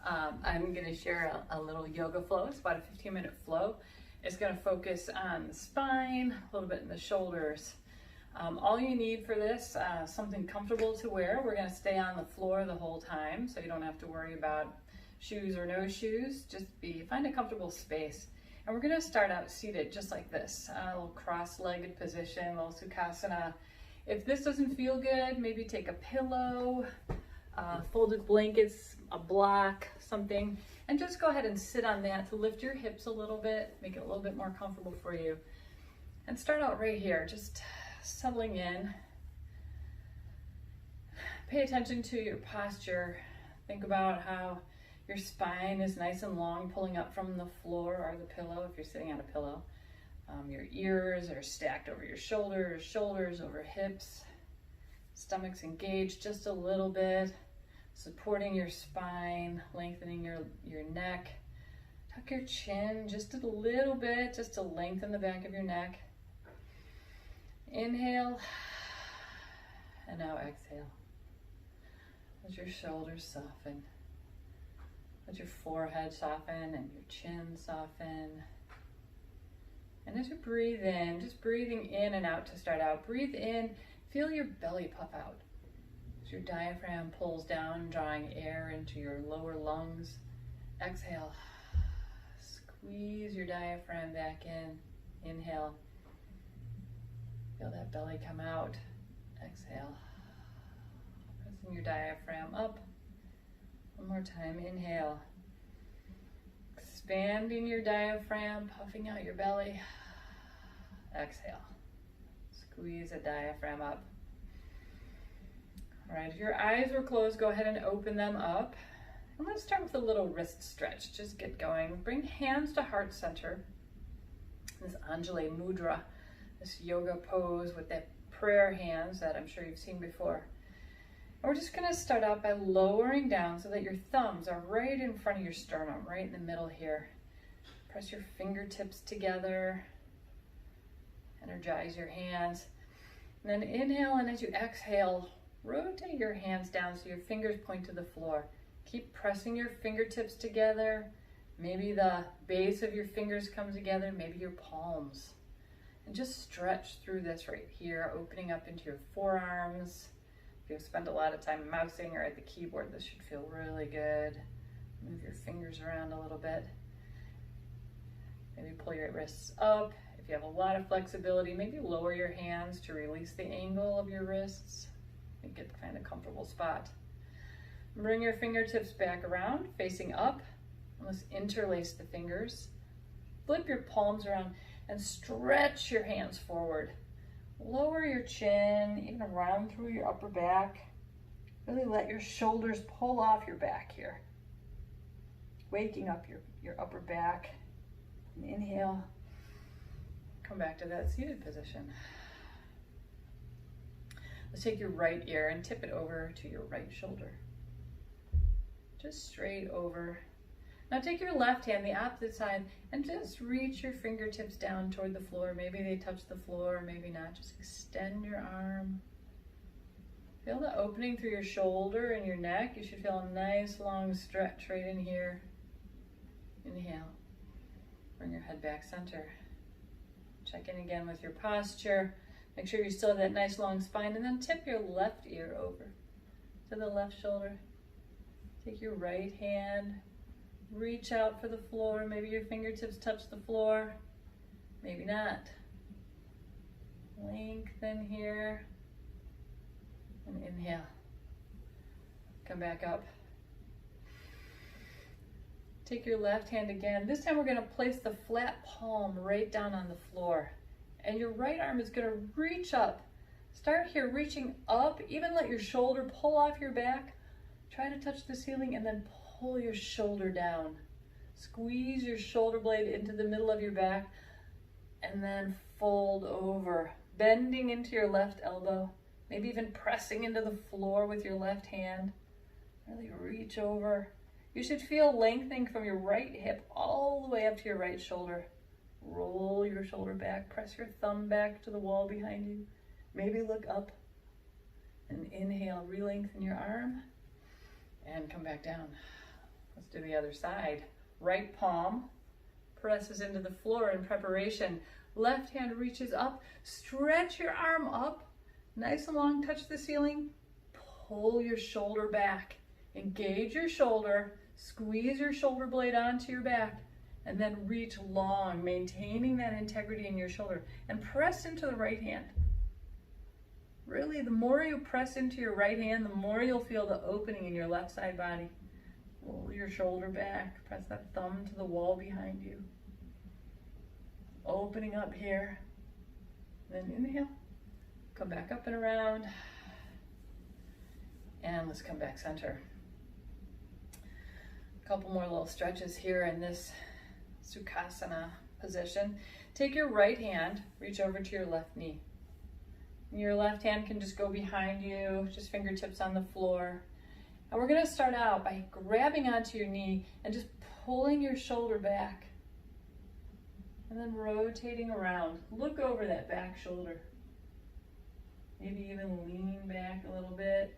I'm going to share a little yoga flow. It's about a 15-minute flow. It's going to focus on the spine, a little bit in the shoulders. All you need for this, something comfortable to wear. We're going to stay on the floor the whole time, so you don't have to worry about shoes or no shoes. Just find a comfortable space. And we're going to start out seated just like this, a little cross-legged position, a little Sukhasana. If this doesn't feel good, maybe take a pillow, folded blankets, a block, something, and just go ahead and sit on that to lift your hips a little bit, make it a little bit more comfortable for you. And start out right here, just settling in. Pay attention to your posture. Think about how your spine is nice and long, pulling up from the floor or the pillow if you're sitting on a pillow. Your ears are stacked over your shoulders, shoulders over hips. Stomach's engaged just a little bit, supporting your spine, lengthening your neck. Tuck your chin just a little bit, just to lengthen the back of your neck. Inhale, and now exhale. Let your shoulders soften. Let your forehead soften and your chin soften. And as you breathe in, just breathing in and out to start out. Breathe in, feel your belly puff out. As your diaphragm pulls down, drawing air into your lower lungs. Exhale. Squeeze your diaphragm back in. Inhale. Feel that belly come out. Exhale. Pressing your diaphragm up. One more time, inhale. Expanding your diaphragm, puffing out your belly. Exhale. Squeeze the diaphragm up. All right, if your eyes were closed, go ahead and open them up. And let's start with a little wrist stretch. Just get going. Bring hands to heart center. This Anjali Mudra, this yoga pose with that prayer hands that I'm sure you've seen before. We're just going to start out by lowering down so that your thumbs are right in front of your sternum, right in the middle here. Press your fingertips together. Energize your hands. And then inhale, and as you exhale, rotate your hands down so your fingers point to the floor. Keep pressing your fingertips together. Maybe the base of your fingers come together, maybe your palms. And just stretch through this right here, opening up into your forearms. If you've spent a lot of time mousing or at the keyboard, this should feel really good. Move your fingers around a little bit. Maybe pull your wrists up. If you have a lot of flexibility, maybe lower your hands to release the angle of your wrists and get kind of comfortable spot. Bring your fingertips back around, facing up. Let's interlace the fingers. Flip your palms around and stretch your hands forward. Lower your chin, even round through your upper back. Really let your shoulders pull off your back here. Waking up your upper back. And inhale. Come back to that seated position. Let's take your right ear and tip it over to your right shoulder. Just straight over. Now take your left hand, the opposite side, and just reach your fingertips down toward the floor. Maybe they touch the floor, maybe not. Just extend your arm. Feel the opening through your shoulder and your neck. You should feel a nice long stretch right in here. Inhale. Bring your head back center. Check in again with your posture. Make sure you still have that nice long spine, and then tip your left ear over to the left shoulder. Take your right hand. Reach out for the floor. Maybe your fingertips touch the floor. Maybe not. Lengthen here. And inhale. Come back up. Take your left hand again. This time we're going to place the flat palm right down on the floor. And your right arm is going to reach up. Start here reaching up. Even let your shoulder pull off your back. Try to touch the ceiling and then pull your shoulder down. Squeeze your shoulder blade into the middle of your back and then fold over, bending into your left elbow, maybe even pressing into the floor with your left hand. Really reach over. You should feel lengthening from your right hip all the way up to your right shoulder. Roll your shoulder back, press your thumb back to the wall behind you. Maybe look up and inhale, re-lengthen your arm and come back down. Let's do the other side. Right palm presses into the floor in preparation. Left hand reaches up. Stretch your arm up. Nice and long, touch the ceiling. Pull your shoulder back. Engage your shoulder. Squeeze your shoulder blade onto your back. And then reach long, maintaining that integrity in your shoulder. And press into the right hand. Really, the more you press into your right hand, the more you'll feel the opening in your left side body. Roll your shoulder back. Press that thumb to the wall behind you. Opening up here. Then inhale. Come back up and around. And let's come back center. A couple more little stretches here in this Sukhasana position. Take your right hand, reach over to your left knee. Your left hand can just go behind you, just fingertips on the floor. And we're going to start out by grabbing onto your knee and just pulling your shoulder back. And then rotating around. Look over that back shoulder. Maybe even lean back a little bit.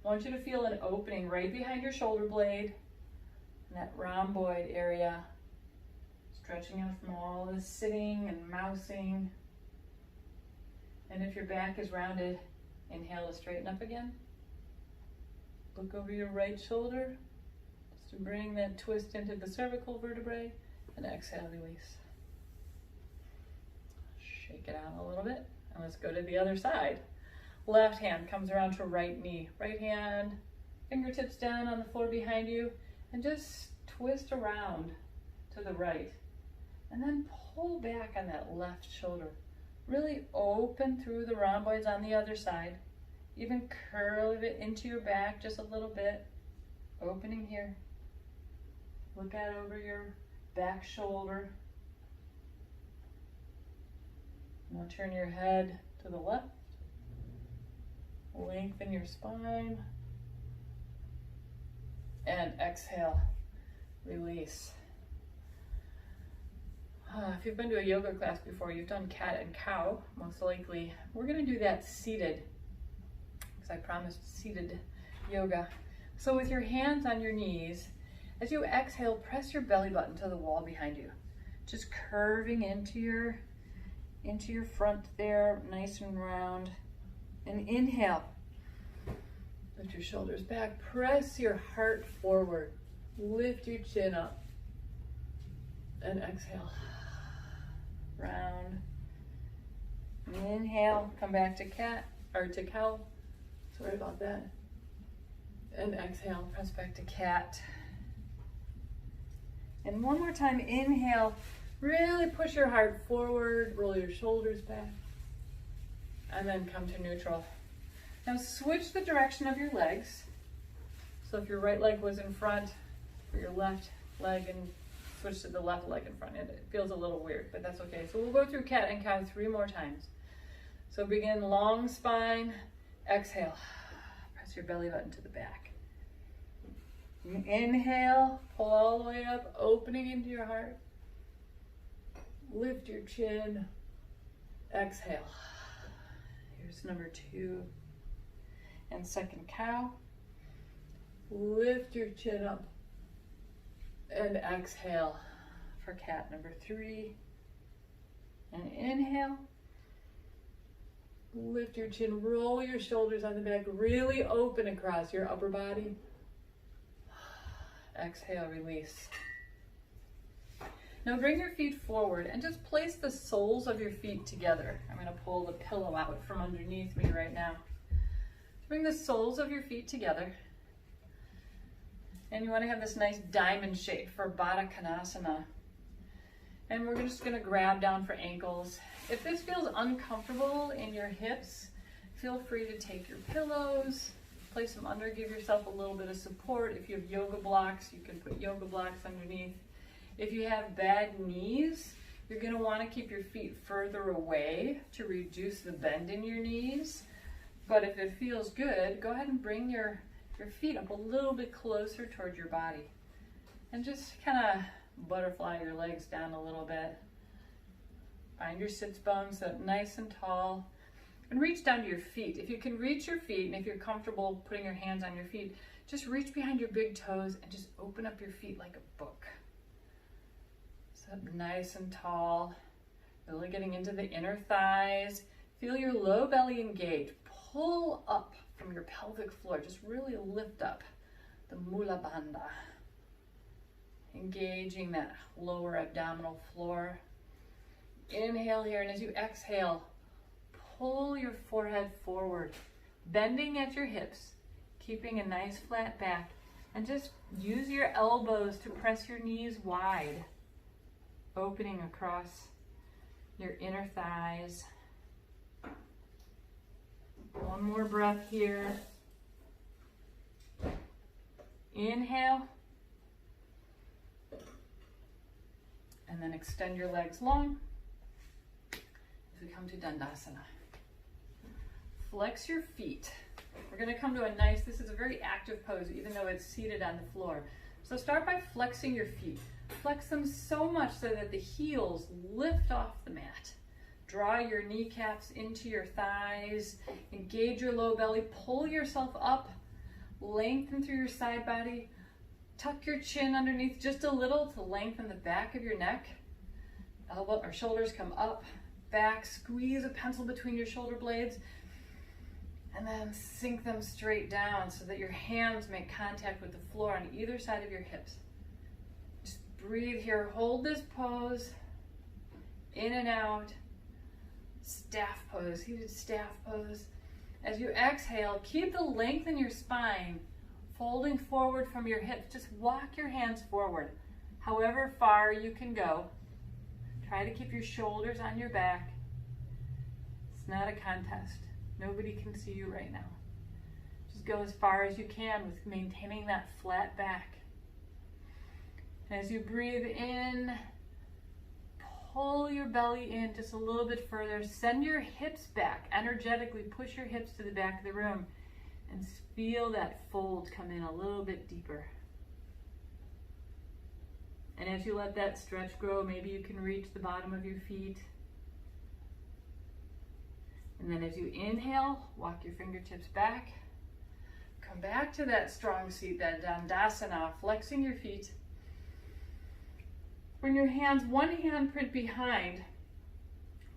I want you to feel an opening right behind your shoulder blade, in that rhomboid area. Stretching out from all the sitting and mousing. And if your back is rounded, inhale to straighten up again. Look over your right shoulder, just to bring that twist into the cervical vertebrae, and exhale, release. Shake it out a little bit, and let's go to the other side. Left hand comes around to right knee. Right hand, fingertips down on the floor behind you, and just twist around to the right. And then pull back on that left shoulder. Really open through the rhomboids on the other side. Even curve it into your back just a little bit. Opening here. Look out over your back shoulder. Now turn your head to the left. Lengthen your spine. And exhale. Release. If you've been to a yoga class before, you've done cat and cow, most likely. We're going to do that seated, because I promised seated yoga. So with your hands on your knees, as you exhale, press your belly button to the wall behind you. Just curving into your front there, nice and round. And inhale. Lift your shoulders back. Press your heart forward. Lift your chin up. And exhale. Round. Inhale, come back to cat, or to cow. Sorry about that. And exhale, press back to cat. And one more time, inhale, really push your heart forward, roll your shoulders back, and then come to neutral. Now switch the direction of your legs. So if your right leg was in front, or your left leg, and switch to the left leg in front. It feels a little weird, but that's okay. So we'll go through cat and cow 3 more times. So begin long spine, exhale. Press your belly button to the back. Inhale, pull all the way up, opening into your heart. Lift your chin, exhale. Here's number 2. And second cow. Lift your chin up. And exhale for cat number 3. And inhale. Lift your chin, roll your shoulders on the back, really open across your upper body. Exhale, release. Now bring your feet forward and just place the soles of your feet together. I'm going to pull the pillow out from underneath me right now. Bring the soles of your feet together. And you want to have this nice diamond shape for Baddha Konasana. And we're just going to grab down for ankles. If this feels uncomfortable in your hips, feel free to take your pillows, place them under, give yourself a little bit of support. If you have yoga blocks, you can put yoga blocks underneath. If you have bad knees, you're going to want to keep your feet further away to reduce the bend in your knees. But if it feels good, go ahead and bring your feet up a little bit closer towards your body. And just kind of butterfly your legs down a little bit. Find your sits bones up nice and tall. And reach down to your feet. If you can reach your feet, and if you're comfortable putting your hands on your feet, just reach behind your big toes and just open up your feet like a book. Sit up nice and tall, really getting into the inner thighs. Feel your low belly engage. Pull up from your pelvic floor. Just really lift up the Mula Bandha. Engaging that lower abdominal floor. Inhale here, and as you exhale, pull your forehead forward, bending at your hips, keeping a nice flat back, and just use your elbows to press your knees wide, opening across your inner thighs. One more breath here. Inhale. And then extend your legs long as we come to Dandasana. Flex your feet. We're going to come to a nice, this is a very active pose, even though it's seated on the floor. So start by flexing your feet. Flex them so much so that the heels lift off the mat. Draw your kneecaps into your thighs. Engage your low belly. Pull yourself up. Lengthen through your side body. Tuck your chin underneath just a little to lengthen the back of your neck. Elbow or shoulders come up, back. Squeeze a pencil between your shoulder blades. And then sink them straight down so that your hands make contact with the floor on either side of your hips. Just breathe here. Hold this pose. In and out. Staff pose, seated staff pose. As you exhale, keep the length in your spine, folding forward from your hips. Just walk your hands forward, however far you can go. Try to keep your shoulders on your back. It's not a contest. Nobody can see you right now. Just go as far as you can with maintaining that flat back. As you breathe in, pull your belly in just a little bit further. Send your hips back. Energetically push your hips to the back of the room and feel that fold come in a little bit deeper. And as you let that stretch grow, maybe you can reach the bottom of your feet. And then as you inhale, walk your fingertips back. Come back to that strong seat, that Dandasana, flexing your feet. Bring your hands one handprint behind.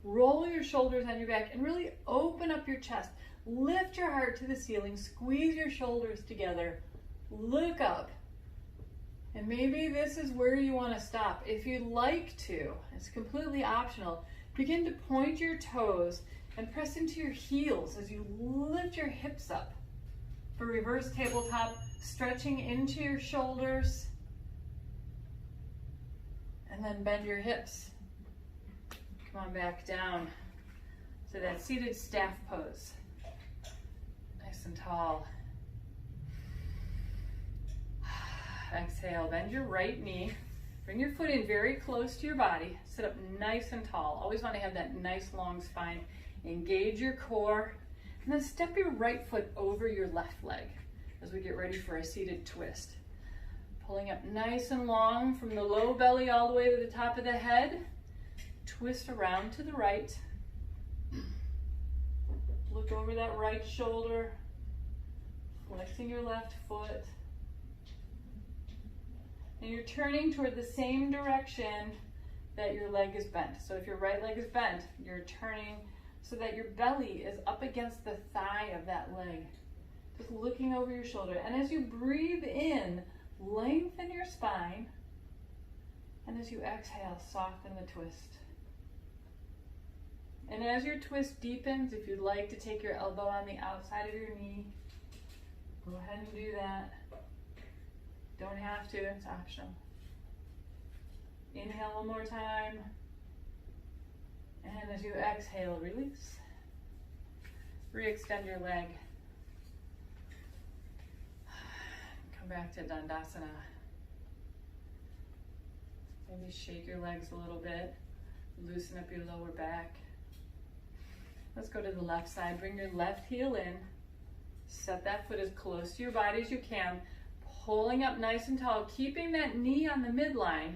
Roll your shoulders on your back and really open up your chest. Lift your heart to the ceiling. Squeeze your shoulders together. Look up. And maybe this is where you want to stop. If you'd like to, it's completely optional. Begin to point your toes and press into your heels as you lift your hips up. For reverse tabletop, stretching into your shoulders. And then bend your hips. Come on back down to that seated staff pose. Nice and tall. Exhale, bend your right knee. Bring your foot in very close to your body. Sit up nice and tall. Always want to have that nice long spine. Engage your core. And then step your right foot over your left leg as we get ready for a seated twist. Pulling up nice and long from the low belly all the way to the top of the head. Twist around to the right. Look over that right shoulder. Flexing your left foot. And you're turning toward the same direction that your leg is bent. So if your right leg is bent, you're turning so that your belly is up against the thigh of that leg. Just looking over your shoulder. And as you breathe in, lengthen your spine. And as you exhale, soften the twist. And as your twist deepens, if you'd like to take your elbow on the outside of your knee, go ahead and do that. Don't have to, it's optional. Inhale one more time. And as you exhale, release. Re-extend your leg. Come back to Dandasana. Maybe shake your legs a little bit. Loosen up your lower back. Let's go to the left side. Bring your left heel in. Set that foot as close to your body as you can. Pulling up nice and tall, keeping that knee on the midline.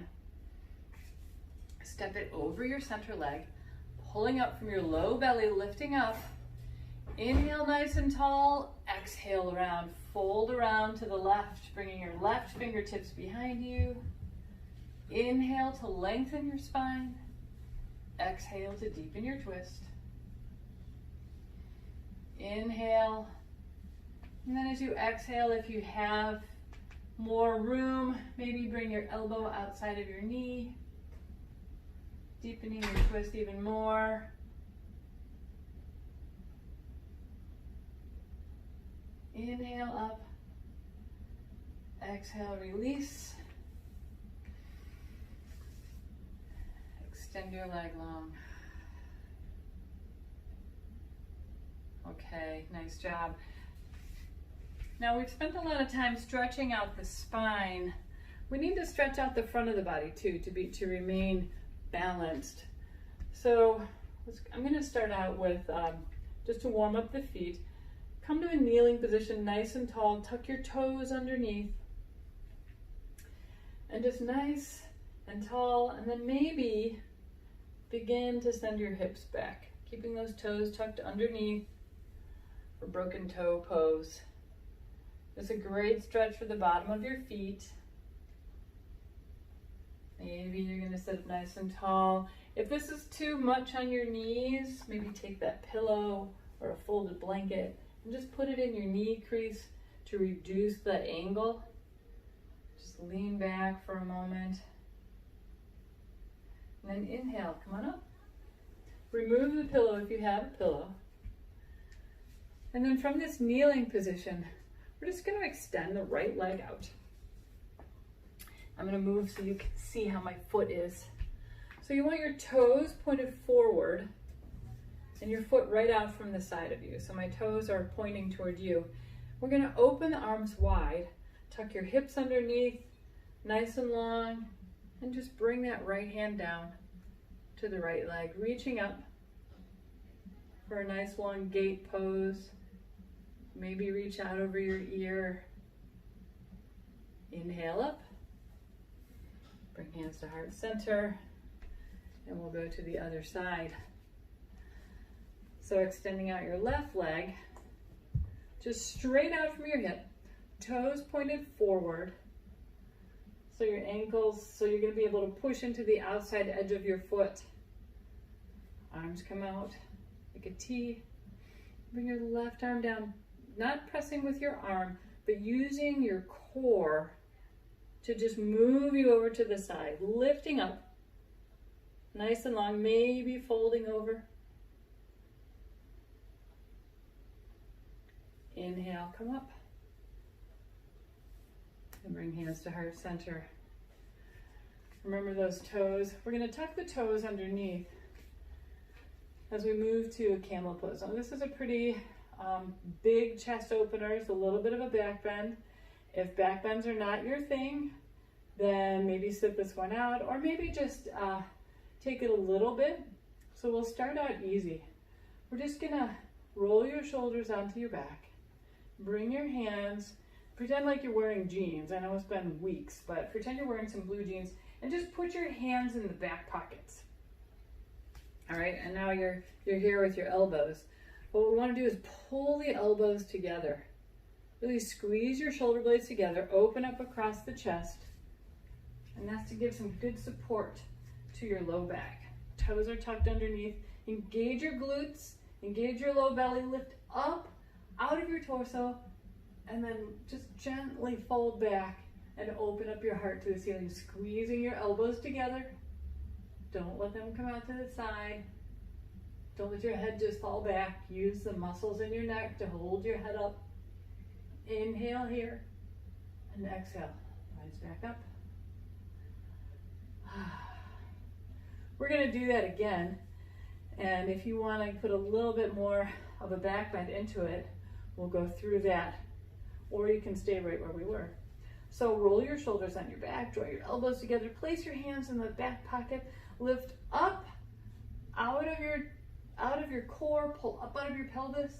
Step it over your center leg. Pulling up from your low belly, lifting up. Inhale nice and tall. Exhale around fold around to the left, bringing your left fingertips behind you. Inhale to lengthen your spine. Exhale to deepen your twist. Inhale. And then as you exhale, if you have more room, maybe bring your elbow outside of your knee, deepening your twist even more. Inhale up, exhale, release. Extend your leg long. Okay, nice job. Now we've spent a lot of time stretching out the spine. We need to stretch out the front of the body too to remain balanced. So I'm going to start out with just to warm up the feet. Come to a kneeling position, nice and tall. Tuck your toes underneath. And just nice and tall. And then maybe begin to send your hips back, keeping those toes tucked underneath for broken toe pose. It's a great stretch for the bottom of your feet. Maybe you're going to sit up nice and tall. If this is too much on your knees, maybe take that pillow or a folded blanket and just put it in your knee crease to reduce the angle. Just lean back for a moment. And then inhale, come on up. Remove the pillow if you have a pillow. And then from this kneeling position, we're just going to extend the right leg out. I'm going to move so you can see how my foot is. So you want your toes pointed forward and your foot right out from the side of you. So my toes are pointing toward you. We're going to open the arms wide, tuck your hips underneath, nice and long, and just bring that right hand down to the right leg, reaching up for a nice long gate pose. Maybe reach out over your ear. Inhale up. Bring hands to heart center. And we'll go to the other side. So extending out your left leg, just straight out from your hip, toes pointed forward. So your ankles, so you're going to be able to push into the outside edge of your foot. Arms come out like a T. Bring your left arm down, not pressing with your arm, but using your core to just move you over to the side, lifting up, nice and long, maybe folding over. Inhale, come up. And bring hands to heart center. Remember those toes. We're going to tuck the toes underneath as we move to a camel pose. Now this is a pretty big chest opener. It's a little bit of a back bend. If back bends are not your thing, then maybe sit this one out, or maybe just take it a little bit. So we'll start out easy. We're just going to roll your shoulders onto your back. Bring your hands, pretend like you're wearing jeans. I know it's been weeks, but pretend you're wearing some blue jeans, and just put your hands in the back pockets. All right, and now you're here with your elbows. What we want to do is pull the elbows together. Really squeeze your shoulder blades together, open up across the chest, and that's to give some good support to your low back. Toes are tucked underneath. Engage your glutes, engage your low belly, lift up out of your torso, and then just gently fold back and open up your heart to the ceiling, squeezing your elbows together. Don't let them come out to the side. Don't let your head just fall back. Use the muscles in your neck to hold your head up. Inhale here, and exhale. Rise back up. We're going to do that again, and if you want to put a little bit more of a back bend into it, we'll go through that, or you can stay right where we were. So roll your shoulders on your back, draw your elbows together, place your hands in the back pocket, lift up out of your core, pull up out of your pelvis,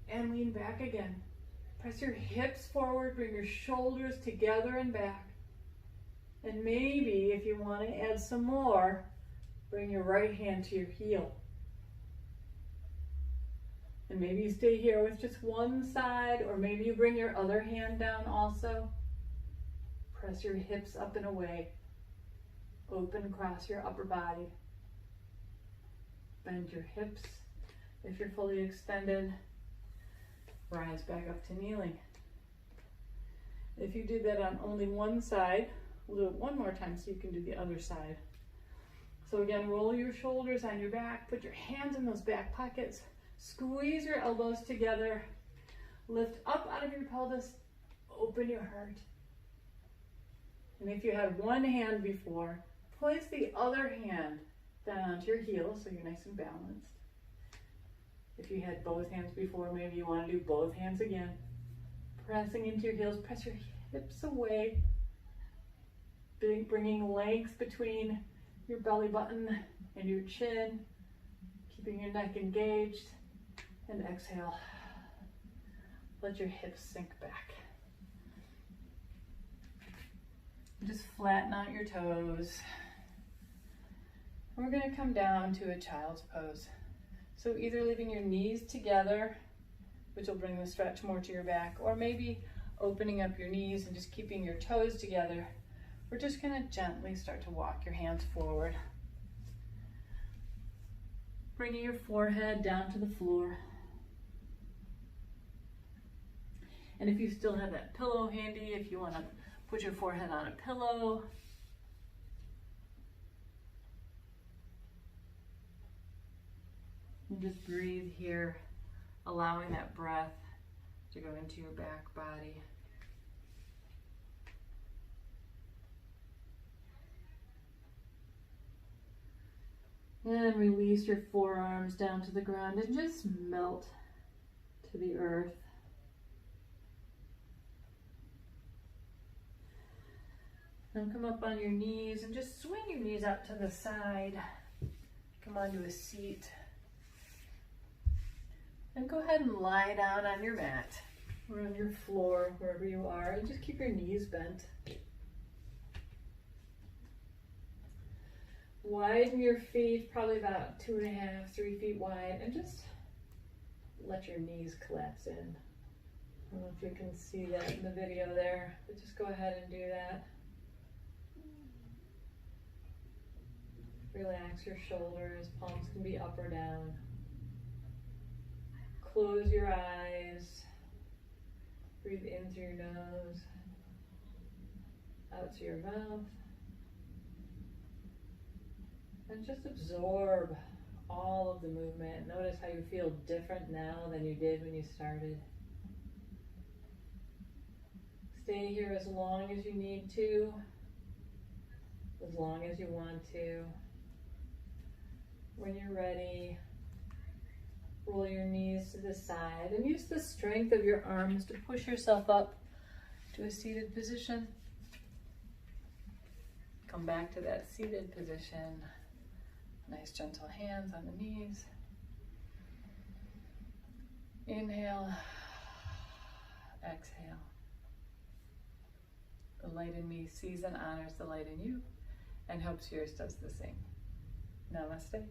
and lean back again. Press your hips forward, bring your shoulders together and back. And maybe if you want to add some more, bring your right hand to your heel. And maybe you stay here with just one side, or maybe you bring your other hand down also. Press your hips up and away. Open across your upper body. Bend your hips. If you're fully extended, rise back up to kneeling. If you do that on only one side, we'll do it one more time so you can do the other side. So again, roll your shoulders on your back, put your hands in those back pockets, squeeze your elbows together, lift up out of your pelvis, open your heart. And if you had one hand before, place the other hand down onto your heels so you're nice and balanced. If you had both hands before, maybe you want to do both hands again. Pressing into your heels, press your hips away, bringing length between your belly button and your chin, keeping your neck engaged, and exhale. Let your hips sink back. Just flatten out your toes. And we're going to come down to a child's pose. So either leaving your knees together, which will bring the stretch more to your back, or maybe opening up your knees and just keeping your toes together. We're just going to gently start to walk your hands forward. Bringing your forehead down to the floor. And if you still have that pillow handy, if you want to put your forehead on a pillow. And just breathe here, allowing that breath to go into your back body. And release your forearms down to the ground and just melt to the earth. Now come up on your knees and just swing your knees out to the side. Come onto a seat. And go ahead and lie down on your mat or on your floor, wherever you are, and just keep your knees bent. Widen your feet, probably about 2.5, 3 feet wide, and just let your knees collapse in. I don't know if you can see that in the video there, but just go ahead and do that. Relax your shoulders, palms can be up or down. Close your eyes. Breathe in through your nose, out through your mouth. And just absorb all of the movement. Notice how you feel different now than you did when you started. Stay here as long as you need to, as long as you want to. When you're ready, roll your knees to the side and use the strength of your arms to push yourself up to a seated position. Come back to that seated position. Nice gentle hands on the knees. Inhale, exhale. The light in me sees and honors the light in you and hopes yours does the same. Namaste.